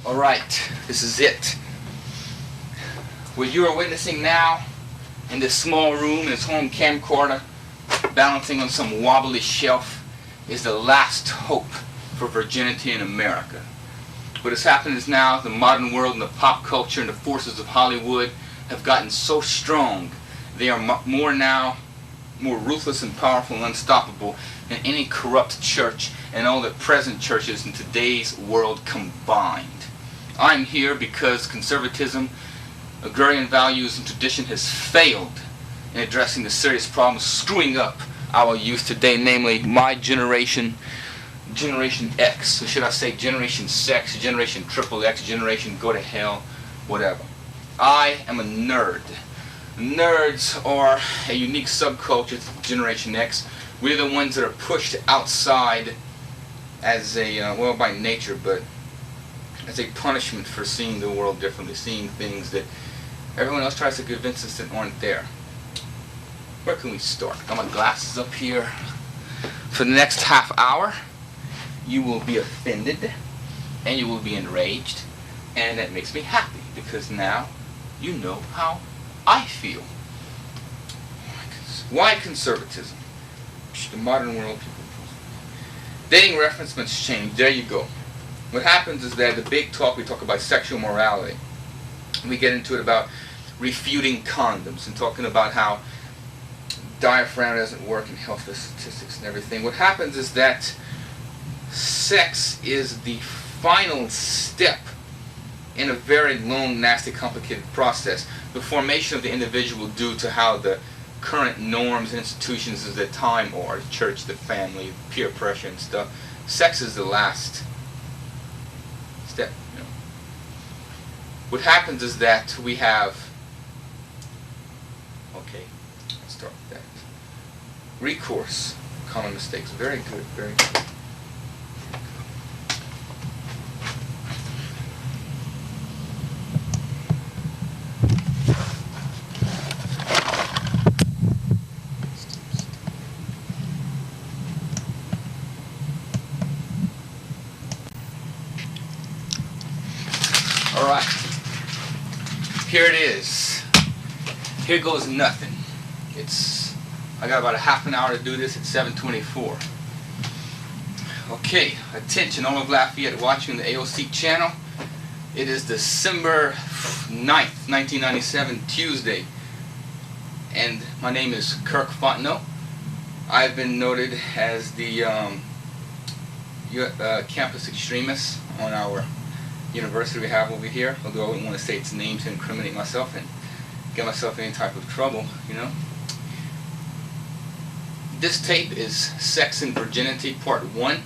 Alright, this is it. What you are witnessing now in this small room, in this home camcorder, balancing on some wobbly shelf, is the last hope for virginity in America. What has happened is now the modern world and the pop culture and the forces of Hollywood have gotten so strong. They are more ruthless and powerful and unstoppable than any corrupt church and all the present churches in today's world combined. I'm here because conservatism, agrarian values, and tradition has failed in addressing the serious problems screwing up our youth today, namely my generation, Generation X, or should I say Generation Sex, Generation Triple X, Generation Go to Hell, whatever. I am a nerd. Nerds are a unique subculture to Generation X. We're the ones that are pushed outside as a, well, by nature, but as a punishment for seeing the world differently, seeing things that everyone else tries to convince us that aren't there. Where can we start? Got my glasses up here. For the next half hour, you will be offended and you will be enraged, and that makes me happy because now you know how I feel. Why conservatism? The modern world people. Dating reference must change. There you go. What happens is that the big talk, we talk about sexual morality. We get into it about refuting condoms and talking about how diaphragm doesn't work in health statistics and everything. What happens is that sex is the final step in a very long, nasty, complicated process. The formation of the individual due to how the current norms and institutions of the time are, the church, the family, peer pressure and stuff. Sex is the last step. You know. What happens is that we have, okay, let's start with that. Recourse, common mistakes. Very good, very good. Alright, here it is. Here goes nothing. I got about a half an hour to do this at 7:24. Okay, attention all of Lafayette watching the AOC channel. It is December 9th, 1997, Tuesday. And my name is Kirk Fontenot. I've been noted as the campus extremist on our university we have over here, although I wouldn't want to say its name to incriminate myself and get myself in any type of trouble, you know. This tape is Sex and Virginity Part 1,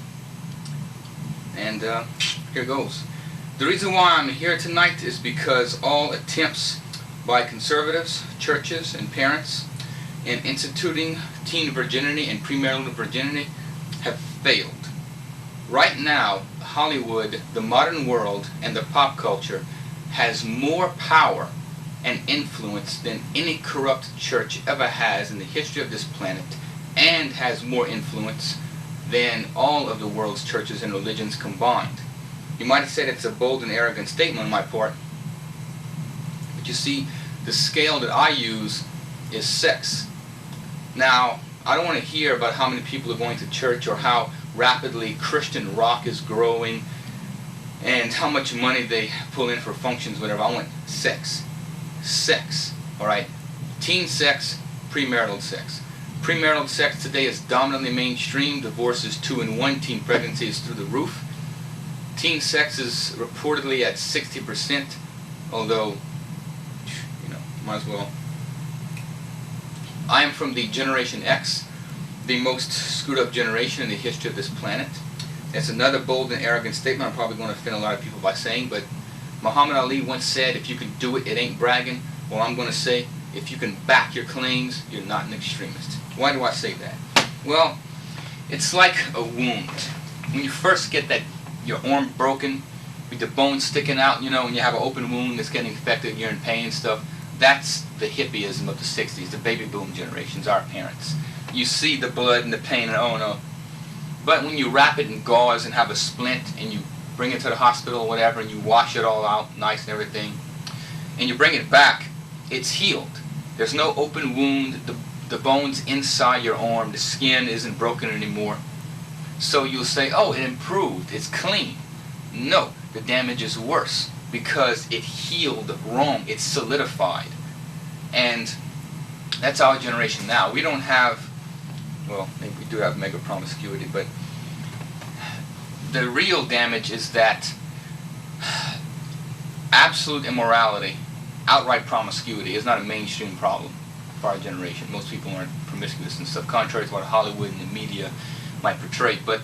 and here goes. The reason why I'm here tonight is because all attempts by conservatives, churches, and parents in instituting teen virginity and premarital virginity have failed. Right now, Hollywood, the modern world, and the pop culture has more power and influence than any corrupt church ever has in the history of this planet, and has more influence than all of the world's churches and religions combined. You might have said it's a bold and arrogant statement on my part, but you see, the scale that I use is sex. Now, I don't want to hear about how many people are going to church or how rapidly Christian rock is growing and how much money they pull in for functions, whatever. I want sex. Sex. Alright? Teen sex, premarital sex. Premarital sex today is dominantly mainstream. Divorce is 2 in 1. Teen pregnancy is through the roof. Teen sex is reportedly at 60%, although, you know, might as well. I am from the Generation X, the most screwed up generation in the history of this planet. It's another bold and arrogant statement I'm probably going to offend a lot of people by saying, but Muhammad Ali once said, if you can do it, it ain't bragging. Well, I'm going to say, if you can back your claims, you're not an extremist. Why do I say that? Well, it's like a wound. When you first get that, your arm broken, with the bone sticking out, you know, when you have an open wound that's getting infected, you're in pain and stuff, that's the hippieism of the 60s, the baby boom generations, our parents. You see the blood and the pain and oh no. But when you wrap it in gauze and have a splint and you bring it to the hospital or whatever, and you wash it all out, nice and everything, and you bring it back, it's healed. There's no open wound, the bones inside your arm, the skin isn't broken anymore. So you'll say, oh, it improved, it's clean. No, the damage is worse because it healed wrong, it's solidified. And that's our generation now. We don't have, well, maybe we do have mega promiscuity, but the real damage is that absolute immorality, outright promiscuity is not a mainstream problem for our generation. Most people aren't promiscuous and stuff, contrary to what Hollywood and the media might portray. But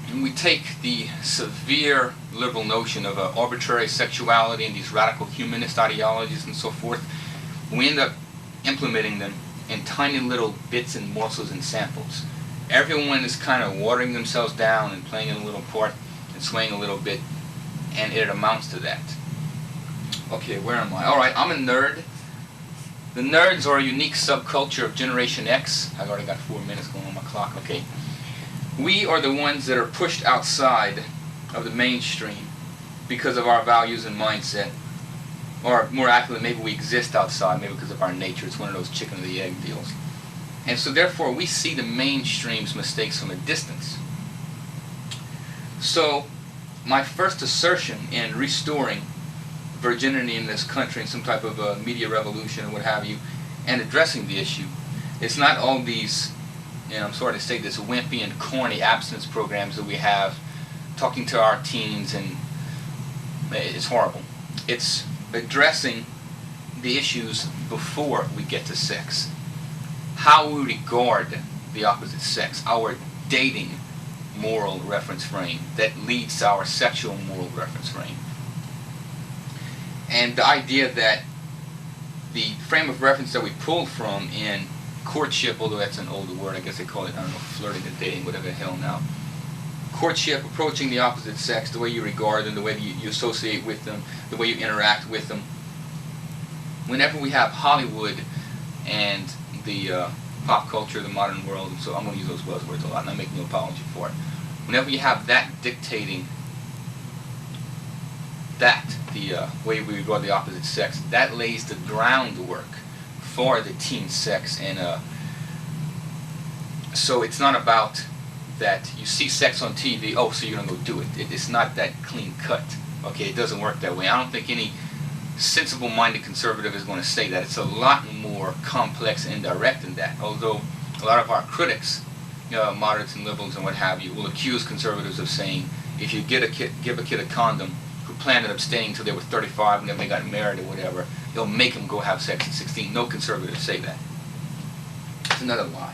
when we take the severe liberal notion of arbitrary sexuality and these radical humanist ideologies and so forth, we end up implementing them in tiny little bits and morsels and samples. Everyone is kind of watering themselves down and playing a little part and swaying a little bit, and it amounts to that. Okay, where am I? Alright, I'm a nerd. The nerds are a unique subculture of Generation X. I've already got 4 minutes going on my clock. Okay. We are the ones that are pushed outside of the mainstream because of our values and mindset. Or more accurately, maybe we exist outside, maybe because of our nature. It's one of those chicken or the egg deals. And so therefore we see the mainstream's mistakes from a distance. So my first assertion in restoring virginity in this country and some type of a media revolution or what have you, and addressing the issue, it's not all these, and I'm sorry to say this, wimpy and corny abstinence programs that we have talking to our teens, and it's horrible. It's addressing the issues before we get to sex. How we regard the opposite sex, our dating moral reference frame that leads to our sexual moral reference frame. And the idea that the frame of reference that we pulled from in courtship, although that's an older word, I guess they call it, I don't know, flirting and dating, whatever the hell now. Courtship, approaching the opposite sex, the way you regard them, the way you associate with them, the way you interact with them. Whenever we have Hollywood and the pop culture, the modern world, and so I'm going to use those buzzwords a lot, and I make no apology for it. Whenever you have that dictating the way we regard the opposite sex, that lays the groundwork for the teen sex. And so it's not about that you see sex on TV, oh, so you're going to go do it. It's not that clean cut. Okay, it doesn't work that way. I don't think any sensible-minded conservative is going to say that. It's a lot more complex and direct than that. Although a lot of our critics, moderates and liberals and what have you, will accuse conservatives of saying if you give a kid a condom who planned on abstaining until they were 35 and then they got married or whatever, they'll make them go have sex at 16. No conservatives say that. It's another lie.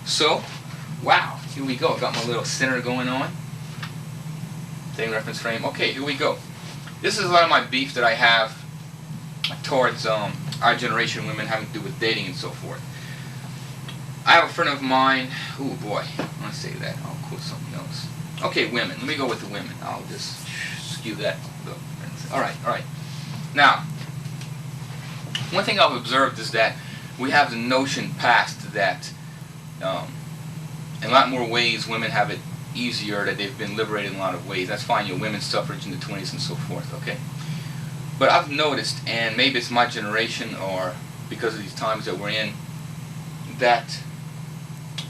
So, wow, here we go. Got my little center going on. Dating reference frame. Okay, here we go. This is a lot of my beef that I have towards our generation of women having to do with dating and so forth. I have a friend of mine, oh boy, I want to say that, I'll quote something else. Okay, women, let me go with the women. I'll just skew that. Alright. Now, one thing I've observed is that we have the notion passed that in a lot more ways women have it easier, that they've been liberated in a lot of ways. That's fine, women's suffrage in the 20s and so forth, okay? But I've noticed, and maybe it's my generation or because of these times that we're in, that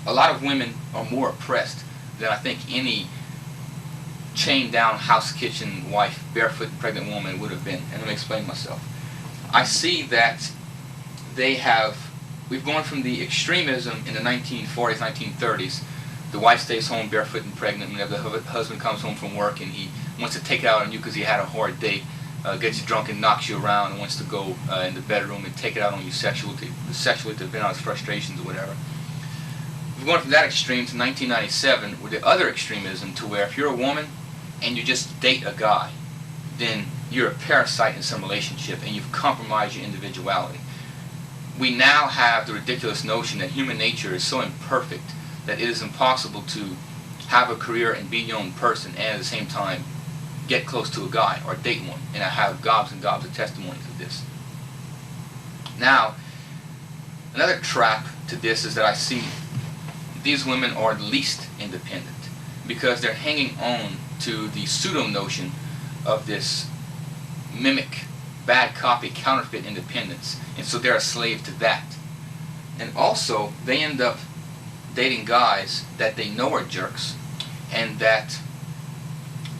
a lot of women are more oppressed than I think any chained down house kitchen wife, barefoot pregnant woman would have been. And let me explain myself. I see that we've gone from the extremism in the 1940s, 1930s. The wife stays home barefoot and pregnant whenever the husband comes home from work and he wants to take it out on you because he had a hard date, gets you drunk and knocks you around and wants to go in the bedroom and take it out on you sexually to vent out his frustrations or whatever. We've gone from that extreme to 1997 with the other extremism to where if you're a woman and you just date a guy, then you're a parasite in some relationship and you've compromised your individuality. We now have the ridiculous notion that human nature is so imperfect that it is impossible to have a career and be your own person and at the same time get close to a guy or date one. And I have gobs and gobs of testimonies of this. Now, another trap to this is that I see these women are least independent, because they're hanging on to the pseudo notion of this mimic, bad copy, counterfeit independence, and so they're a slave to that. And also, they end up dating guys that they know are jerks, and that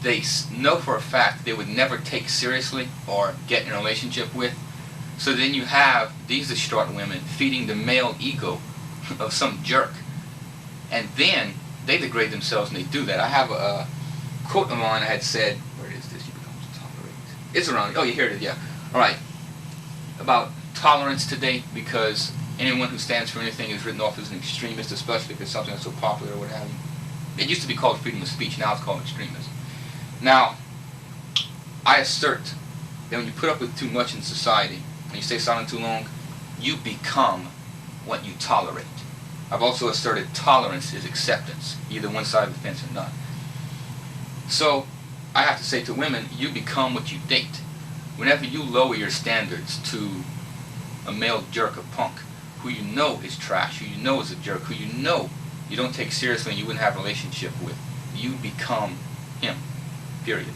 they know for a fact they would never take seriously or get in a relationship with. So then you have these distraught women feeding the male ego of some jerk, and then they degrade themselves and they do that. I have a quote of mine I had said, where is this? You become tolerant. It's around, oh yeah, here it is, yeah. Alright, about tolerance today, because anyone who stands for anything is written off as an extremist, especially if it's something that's so popular or what have you. It used to be called freedom of speech, now it's called extremism. Now, I assert that when you put up with too much in society, and you stay silent too long, you become what you tolerate. I've also asserted tolerance is acceptance, either one side of the fence or not. So, I have to say to women, you become what you date. Whenever you lower your standards to a male jerk, a punk, who you know is trash, who you know is a jerk, who you know you don't take seriously and you wouldn't have a relationship with, you become him. Period.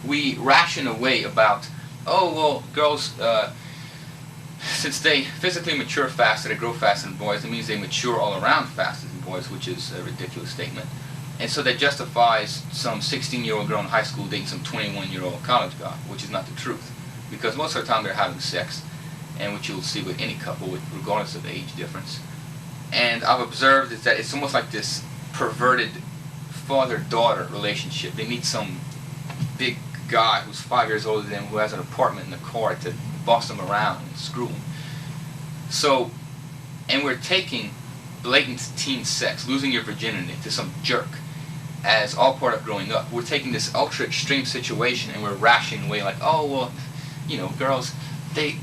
We ration away about, oh, well, girls, since they physically mature faster, they grow faster than boys, it means they mature all around faster than boys, which is a ridiculous statement. And so that justifies some 16-year-old girl in high school dating some 21-year-old college guy, which is not the truth. Because most of the time they're having sex, and which you'll see with any couple, regardless of the age difference. And I've observed is that it's almost like this perverted father-daughter relationship. They meet some big guy who's 5 years older than them, who has an apartment in the car to boss them around and screw them. So, and we're taking blatant teen sex, losing your virginity to some jerk, as all part of growing up. We're taking this ultra extreme situation and we're rationing away like, oh, well, you know, girls, they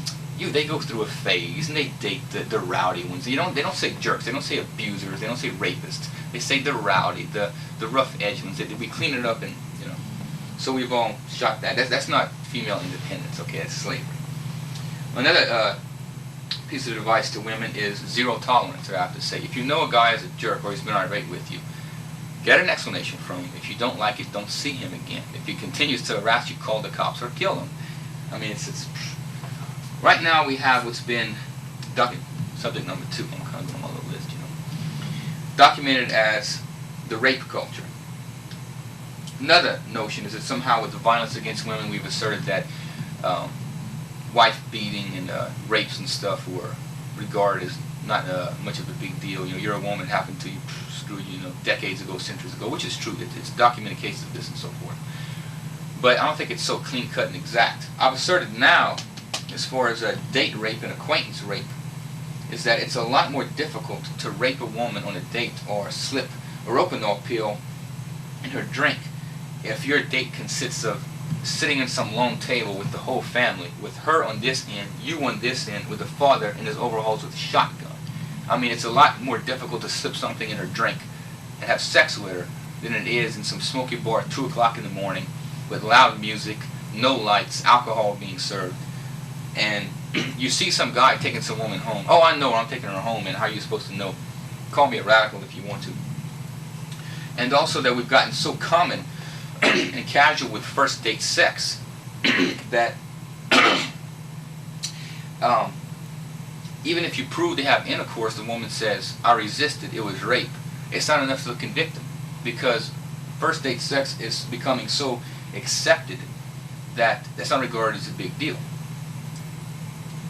go through a phase and they date the rowdy ones. They don't say jerks, they don't say abusers, they don't say rapists. They say the rowdy, the rough edge ones. We clean it up and, you know. So we've all shot that. That's not female independence, okay? That's slavery. Another piece of advice to women is zero tolerance, I have to say. If you know a guy is a jerk or he's been irate with you, get an explanation from him. If you don't like it, don't see him again. If he continues to harass you, call the cops or kill him. I mean, it's right now we have what's been subject number 2. I'm kind of going on the list, you know. Documented as the rape culture. Another notion is that somehow with the violence against women, we've asserted that wife beating and rapes and stuff were regarded as not much of a big deal. You know, you're a woman, happened to you, screw you, you know, decades ago, centuries ago, which is true. It's documented cases of this and so forth. But I don't think it's so clean-cut and exact. I've asserted now, as far as date rape and acquaintance rape, is that it's a lot more difficult to rape a woman on a date or slip a ropeanol pill in her drink if your date consists of sitting in some long table with the whole family, with her on this end, you on this end, with the father in his overalls with a shotgun. I mean, it's a lot more difficult to slip something in her drink and have sex with her than it is in some smoky bar at 2 o'clock in the morning with loud music, no lights, alcohol being served. And you see some guy taking some woman home. Oh, I know I'm taking her home, and how are you supposed to know? Call me a radical if you want to. And also that we've gotten so common and casual with first date sex that even if you prove they have intercourse, the woman says, I resisted, it was rape. It's not enough to convict them, because first date sex is becoming so accepted that that's not regarded as a big deal.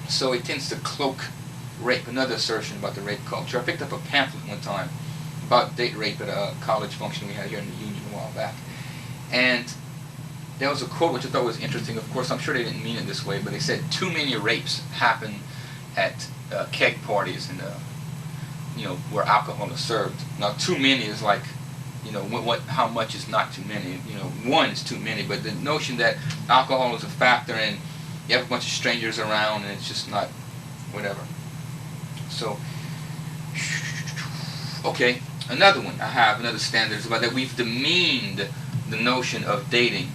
So it tends to cloak rape. Another assertion about the rape culture. I picked up a pamphlet one time about date rape at a college function we had here in the Union a while back. And there was a quote which I thought was interesting. Of course, I'm sure they didn't mean it this way, but they said too many rapes happen at keg parties and you know, where alcohol is served. Now, too many is like, you know, how much is not too many. You know, one is too many, but the notion that alcohol is a factor and you have a bunch of strangers around and it's just not whatever. So, okay, another one I have, another standard is about that we've demeaned the notion of dating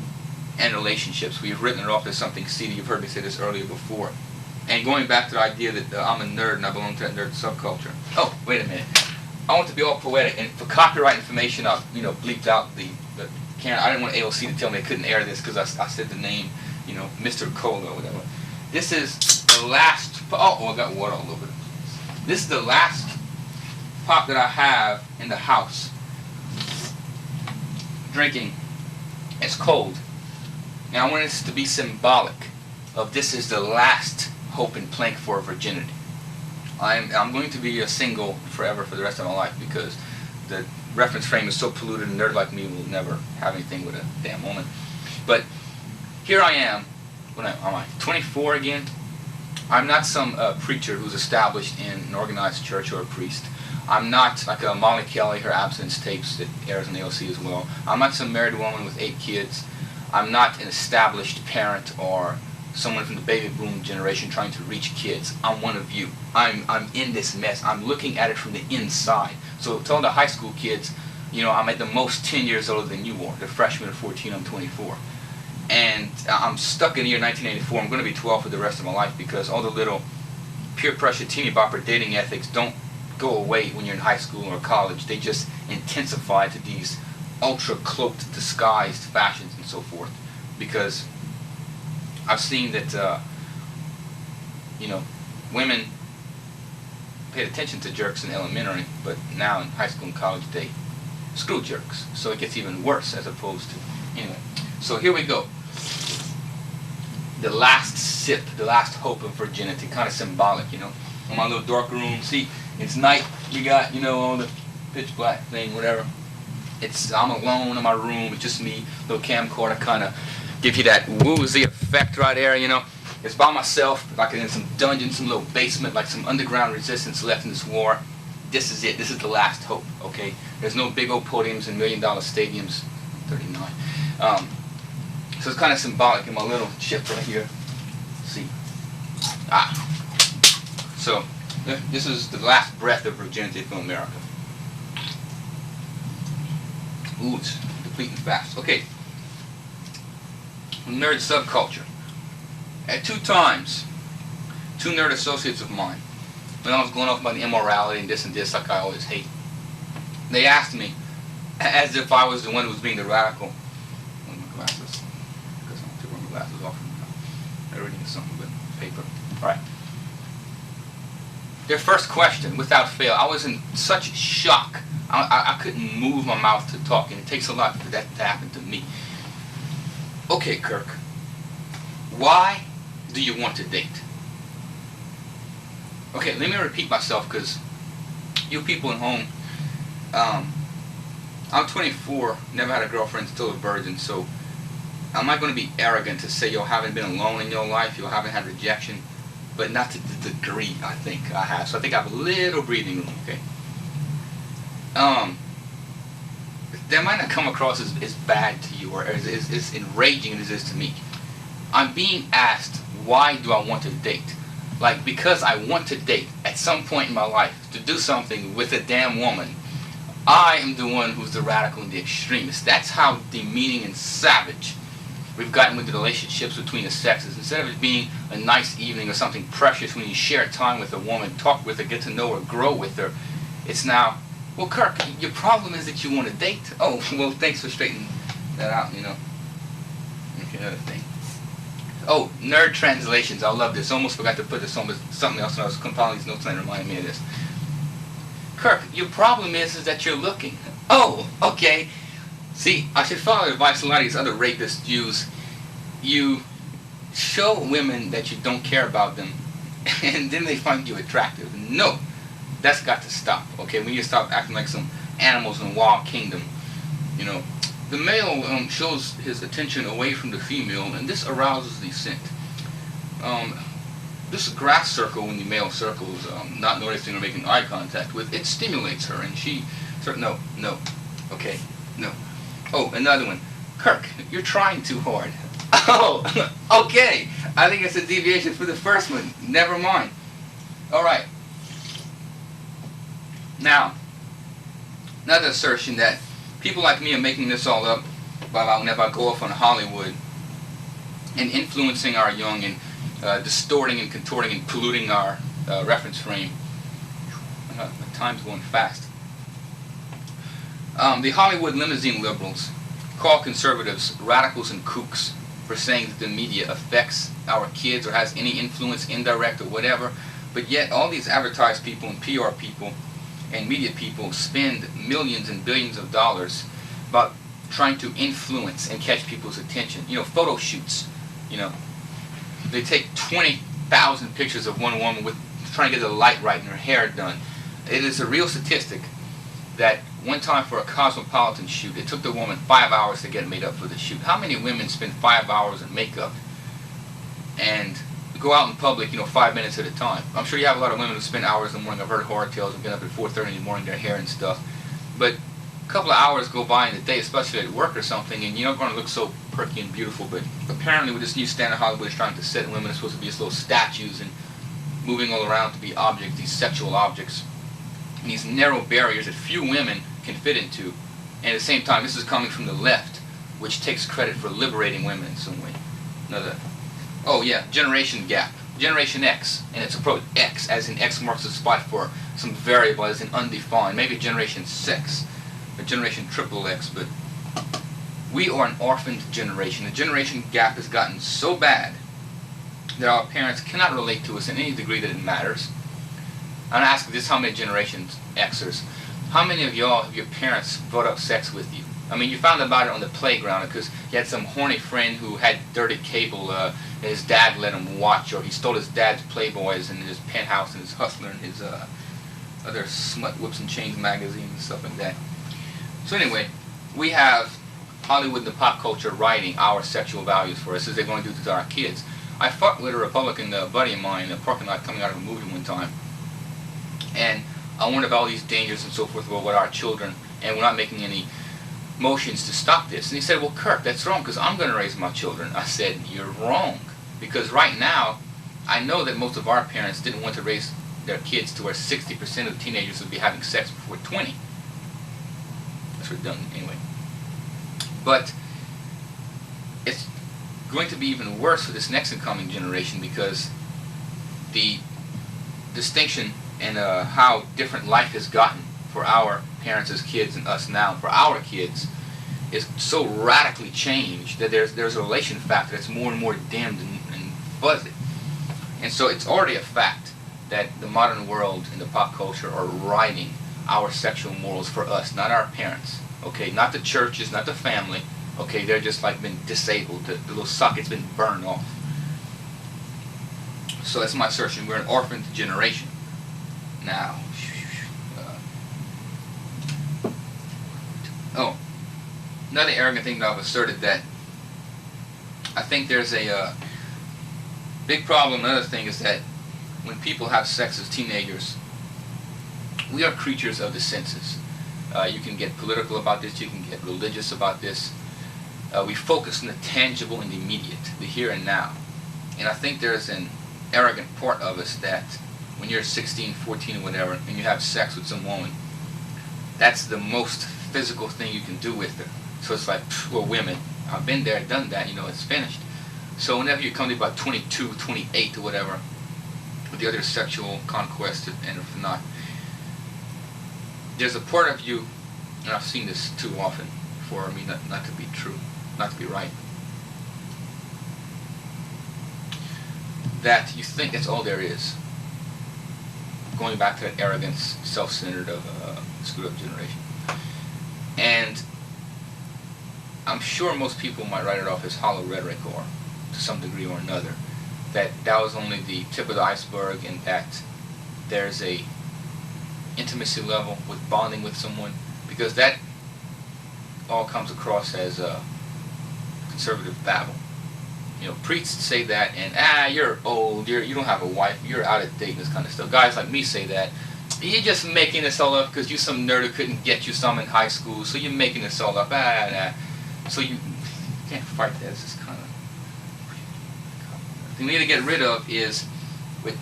and relationships. We've written it off as something seedy. You've heard me say this earlier before. And going back to the idea that I'm a nerd and I belong to that nerd subculture. Oh, wait a minute. I want to be all poetic, and for copyright information, I bleeped out the can. I didn't want AOC to tell me they couldn't air this because I said the name, Mr. Cola or whatever. This is the last. Oh, I got water all over it. This is the last pop that I have in the house. Drinking. It's cold. Now I want this to be symbolic of this is the last hope and plank for virginity. I'm going to be a single forever for the rest of my life because the reference frame is so polluted, and a nerd like me will never have anything with a damn woman. But here I am. Am I 24 again? I'm not some preacher who's established in an organized church or a priest. I'm not like a Molly Kelly, her abstinence tapes that airs on AOC as well. I'm not some married woman with 8 kids. I'm not an established parent or someone from the baby boom generation trying to reach kids. I'm one of you. I'm in this mess. I'm looking at it from the inside. So tell the high school kids, I'm at the most 10 years older than you are. They're freshmen or 14, I'm 24. And I'm stuck in the year 1984. I'm going to be 12 for the rest of my life because all the little peer pressure, teeny bopper dating ethics don't go away when you're in high school or college. They just intensify to these ultra-cloaked, disguised fashions and so forth. Because I've seen that, women paid attention to jerks in elementary, but now in high school and college they screw jerks. So it gets even worse as opposed to, anyway. So here we go. The last sip, the last hope of virginity, kind of symbolic, in my little dark room. See, it's night. We got, all the pitch black thing, whatever. I'm alone in my room. It's just me. Little camcorder kind of give you that woozy effect right there, It's by myself, like in some dungeon, some little basement, like some underground resistance left in this war. This is it. This is the last hope, okay? There's no big old podiums and $1,000,000 stadiums. 39. So it's kind of symbolic in my little ship right here. See. So this is the last breath of virginity from America. Ooh, it's complete and fast. Okay. Nerd subculture. At 2 times, 2 nerd associates of mine, when I was going off about the immorality and this, like I always hate, they asked me, as if I was the one who was being the radical. One of my glasses. Because I want to take my glasses off. I'm reading something with paper. Alright. Their first question, without fail, I was in such shock. I couldn't move my mouth to talk, and it takes a lot for that to happen to me. Okay, Kirk, why do you want to date? Okay, let me repeat myself, because you people at home, I'm 24, never had a girlfriend, still a virgin, so I'm not going to be arrogant to say you haven't been alone in your life, you haven't had rejection, but not to the degree I think I have. So I think I have a little breathing room, okay? That might not come across as bad to you or as enraging as it is to me. I'm being asked, why do I want to date? Like, because I want to date at some point in my life to do something with a damn woman. I am the one who's the radical and the extremist. That's how demeaning and savage we've gotten with the relationships between the sexes. Instead of it being a nice evening or something precious when you share time with a woman, talk with her, get to know her, grow with her, it's now, well, Kirk, your problem is that you want to date. Oh, well, thanks for straightening that out, Okay, another thing. Oh, nerd translations. I love this. Almost forgot to put this on with something else when I was compiling these notes and it reminded me of this. Kirk, your problem is that you're looking. Oh, okay. See, I should follow the advice a lot of these other rapists use. You show women that you don't care about them, and then they find you attractive. No, that's got to stop, okay? We need to stop acting like some animals in a wild kingdom. The male shows his attention away from the female, and this arouses the scent. This grass circle when the male circles, not noticing or making eye contact with, it stimulates her, and she no, okay, no. Oh, another one. Kirk, you're trying too hard. Oh, okay. I think it's a deviation for the first one. Never mind. All right. Now, another assertion that people like me are making this all up whenever I go off on Hollywood and influencing our young and distorting and contorting and polluting our reference frame. My time's going fast. The Hollywood limousine liberals call conservatives radicals and kooks for saying that the media affects our kids or has any influence, indirect or whatever, but yet all these advertised people and PR people and media people spend millions and billions of dollars about trying to influence and catch people's attention. You know, photo shoots, you know. They take 20,000 pictures of one woman with trying to get the light right and her hair done. It is a real statistic that one time for a Cosmopolitan shoot, it took the woman 5 hours to get made up for the shoot. How many women spend 5 hours in makeup and go out in public, 5 minutes at a time? I'm sure you have a lot of women who spend hours in the morning. I've heard horror tales and get up at 4:30 in the morning, their hair and stuff. But a couple of hours go by in the day, especially at work or something, and you're not going to look so perky and beautiful. But apparently with this new standard Hollywood is trying to set women are supposed to be as little statues and moving all around to be objects, these sexual objects. And these narrow barriers that few women can fit into. And at the same time, this is coming from the left, which takes credit for liberating women in some way. Oh yeah, generation gap. Generation X, and it's approach X, as in X marks the spot for some variable as in undefined. Maybe Generation 6, or Generation XXX, but we are an orphaned generation. The generation gap has gotten so bad that our parents cannot relate to us in any degree that it matters. I'm asking this: how many Generations Xers? How many of y'all have your parents brought up sex with you? I mean, you found about it on the playground because you had some horny friend who had dirty cable and his dad let him watch, or he stole his dad's Playboys and his Penthouse and his Hustler and his other smut whips and chains magazines and stuff like that. So anyway, we have Hollywood and the pop culture writing our sexual values for us as they're going to do to our kids. I fought with a Republican buddy of mine in a parking lot coming out of a movie one time, and I warned about all these dangers and so forth about what our children, and we're not making any motions to stop this. And he said, well, Kirk, that's wrong because I'm going to raise my children. I said, you're wrong, because right now I know that most of our parents didn't want to raise their kids to where 60% of teenagers would be having sex before 20. That's redundant anyway. But it's going to be even worse for this next incoming generation because the distinction and how different life has gotten for our parents as kids and us now for our kids is so radically changed that there's a relation factor that's more and more dimmed and fuzzy. And so it's already a fact that the modern world and the pop culture are writing our sexual morals for us, not our parents. Okay, not the churches, not the family. Okay, they're just like been disabled. The little socket's been burned off. So that's my assertion. We're an orphaned generation. Now, another arrogant thing that I've asserted that I think there's a big problem. Another thing is that when people have sex as teenagers, we are creatures of the senses. You can get political about this, you can get religious about this. We focus on the tangible and the immediate, the here and now. And I think there's an arrogant part of us that when you're 16, 14 or whatever, and you have sex with some woman, that's the most physical thing you can do with her. So it's like, well, women, I've been there, done that, it's finished. So whenever you come to about 22, 28 or whatever, with the other sexual conquest, and if not, there's a part of you, and I've seen this too often for me not to be true, not to be right, that you think that's all there is. Going back to that arrogance, self-centered of screwed up generation. And I'm sure most people might write it off as hollow rhetoric, or to some degree or another, that was only the tip of the iceberg, and that there's a intimacy level with bonding with someone, because that all comes across as a conservative babble. Priests say that, and you're old, you don't have a wife, you're out of date, and this kind of stuff. Guys like me say that. You're just making this all up because you some nerd who couldn't get you some in high school, so you're making this all up. So you can't fight that. It's just kind of... The thing we need to get rid of is with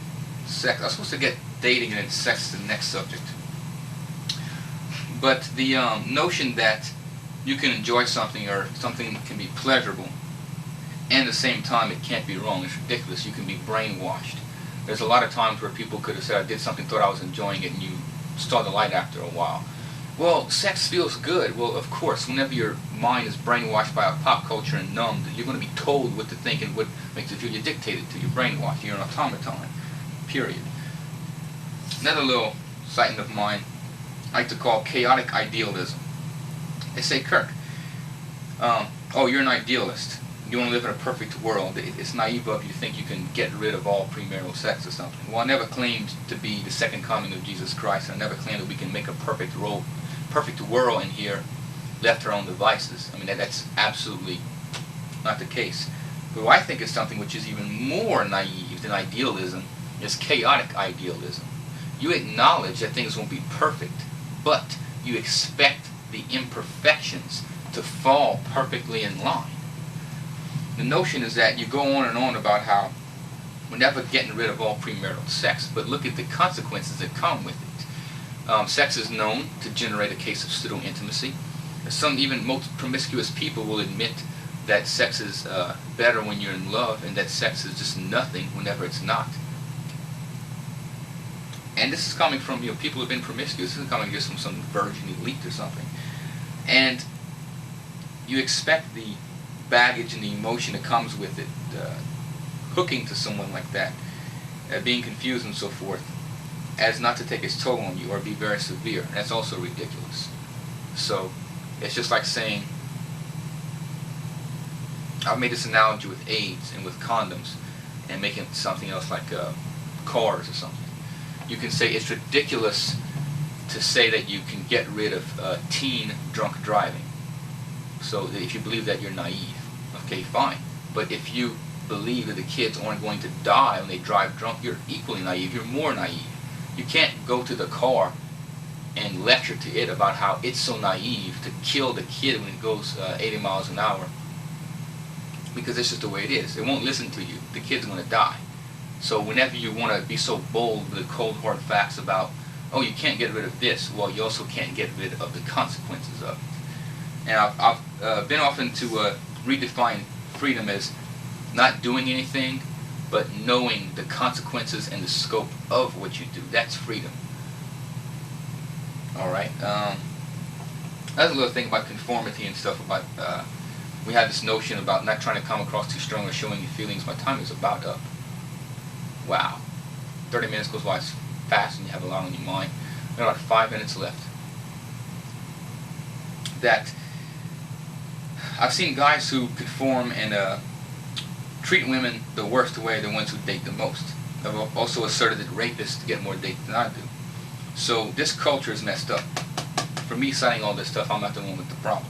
sex. I'm supposed to get dating and then sex is the next subject. But the notion that you can enjoy something or something can be pleasurable and at the same time it can't be wrong is ridiculous. You can be brainwashed. There's a lot of times where people could have said, I did something, thought I was enjoying it, and you saw the light after a while. Well, sex feels good. Well, of course, whenever your mind is brainwashed by a pop culture and numbed, you're going to be told what to think and what makes you feel. You're dictated to. You're brainwashed. You're an automaton. Period. Another little sighting of mine I like to call chaotic idealism. They say, Kirk, oh, you're an idealist. You want to live in a perfect world. It's naive of you to think you can get rid of all premarital sex or something. Well, I never claimed to be the second coming of Jesus Christ. I never claimed that we can make a perfect world in here, left to our own devices. I mean, that's absolutely not the case. But what I think is something which is even more naive than idealism is chaotic idealism. You acknowledge that things won't be perfect, but you expect the imperfections to fall perfectly in line. The notion is that you go on and on about how we're never getting rid of all premarital sex, but look at the consequences that come with it. Sex is known to generate a case of pseudo-intimacy. Even most promiscuous people will admit that sex is better when you're in love, and that sex is just nothing whenever it's not. And this is coming from people who have been promiscuous. This is coming just from some virgin elite or something. And you expect the baggage and the emotion that comes with it, hooking to someone like that, being confused and so forth, as not to take its toll on you or be very severe. And that's also ridiculous. So it's just like saying, I've made this analogy with AIDS and with condoms and making it something else like cars or something. You can say it's ridiculous to say that you can get rid of teen drunk driving. So if you believe that, you're naive. Okay, fine. But if you believe that the kids aren't going to die when they drive drunk, you're equally naive. You're more naive. You can't go to the car and lecture to it about how it's so naive to kill the kid when it goes 80 miles an hour, because that's just the way it is. It won't listen to you. The kid's going to die. So whenever you want to be so bold with the cold hard facts about, oh, you can't get rid of this, well, you also can't get rid of the consequences of it. And I've been often to redefine freedom as not doing anything, but knowing the consequences and the scope of what you do. That's freedom. All right. That's a little thing about conformity and stuff. About we have this notion about not trying to come across too strong or showing your feelings. My time is about up. Wow. 30 minutes goes by fast, and you have a lot on your mind. We got about 5 minutes left. That I've seen guys who conform and treat women the worst way, the ones who date the most. I've also asserted that rapists get more dates than I do. So this culture is messed up. For me citing all this stuff, I'm not the one with the problem.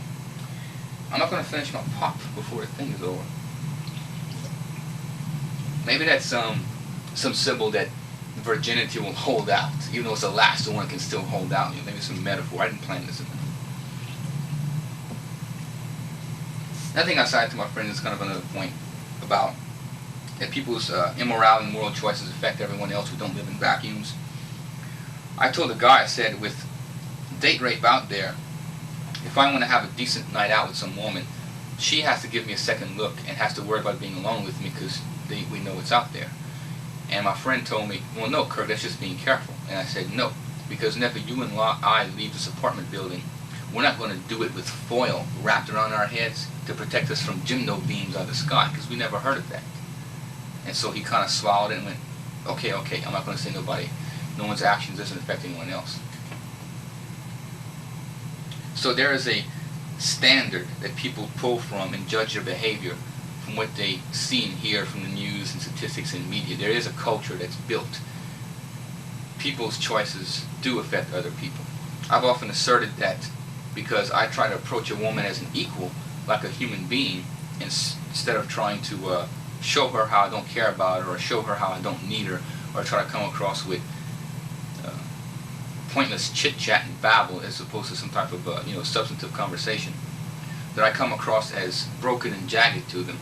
I'm not going to finish my pop before the thing is over. Maybe that's some symbol that virginity will hold out. Even though it's the last one, can still hold out. Maybe some metaphor. I didn't plan this in there. Another thing I cited to my friends is kind of another point about that people's immoral and moral choices affect everyone else who don't live in vacuums. I told a guy, I said, with date rape out there, if I want to have a decent night out with some woman, she has to give me a second look and has to worry about being alone with me because we know it's out there. And my friend told me, well, no, Kurt, that's just being careful. And I said, no, because whenever you and I leave this apartment building, we're not going to do it with foil wrapped around our heads to protect us from gymno beams out of the sky, because we never heard of that. And so he kind of swallowed it and went, okay, I'm not going to say nobody. No one's actions doesn't affect anyone else. So there is a standard that people pull from and judge their behavior from what they see and hear from the news and statistics and media. There is a culture that's built. People's choices do affect other people. I've often asserted that because I try to approach a woman as an equal, like a human being, instead of trying to show her how I don't care about her or show her how I don't need her, or try to come across with pointless chit-chat and babble as opposed to some type of substantive conversation, that I come across as broken and jagged to them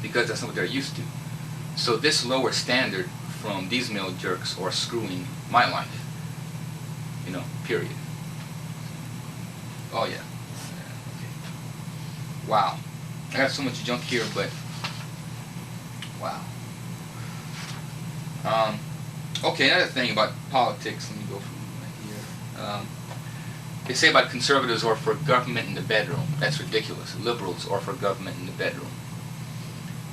because that's not what they're used to. So this lower standard from these male jerks are screwing my life, period. Oh yeah. Okay. Wow. I got so much junk here, but wow. Okay, another thing about politics. Let me go from right here. They say about conservatives are for government in the bedroom. That's ridiculous. Liberals are for government in the bedroom.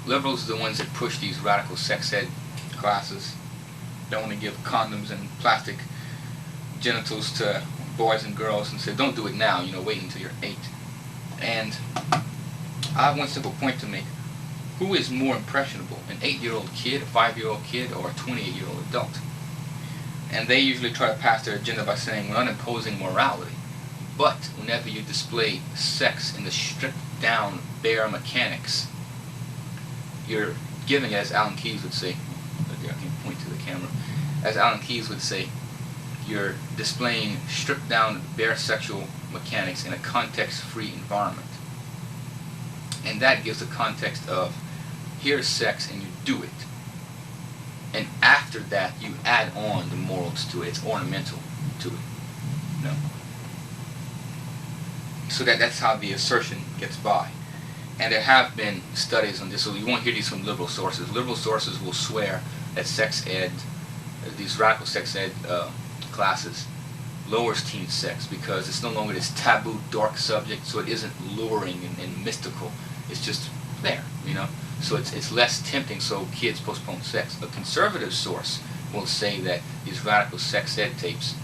Liberals are the ones that push these radical sex ed classes. Don't want to give condoms and plastic genitals to boys and girls and say, don't do it now, wait until you're 8. And I have one simple point to make. Who is more impressionable, an 8-year-old kid, a 5-year-old kid, or a 28-year-old adult? And they usually try to pass their agenda by saying, we're not imposing morality. But whenever you display sex in the stripped down, bare mechanics, you're giving, as Alan Keyes would say, I can point to the camera, as Alan Keyes would say, you're displaying stripped down, bare sexual mechanics in a context-free environment. And that gives the context of, here's sex and you do it. And after that, you add on the morals to it. It's ornamental to it. So that's how the assertion gets by. And there have been studies on this, so you won't hear these from liberal sources. Liberal sources will swear that sex ed, these radical sex ed classes, lowers teen sex because it's no longer this taboo, dark subject, so it isn't luring and mystical. It's just there, So it's less tempting, so kids postpone sex. A conservative source will say that these radical sex ed tapes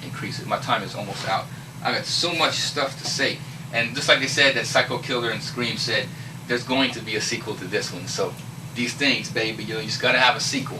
increase it. My time is almost out. I got so much stuff to say. And just like they said, that Psycho Killer and Scream said, there's going to be a sequel to this one. So these things, baby, you just got to have a sequel.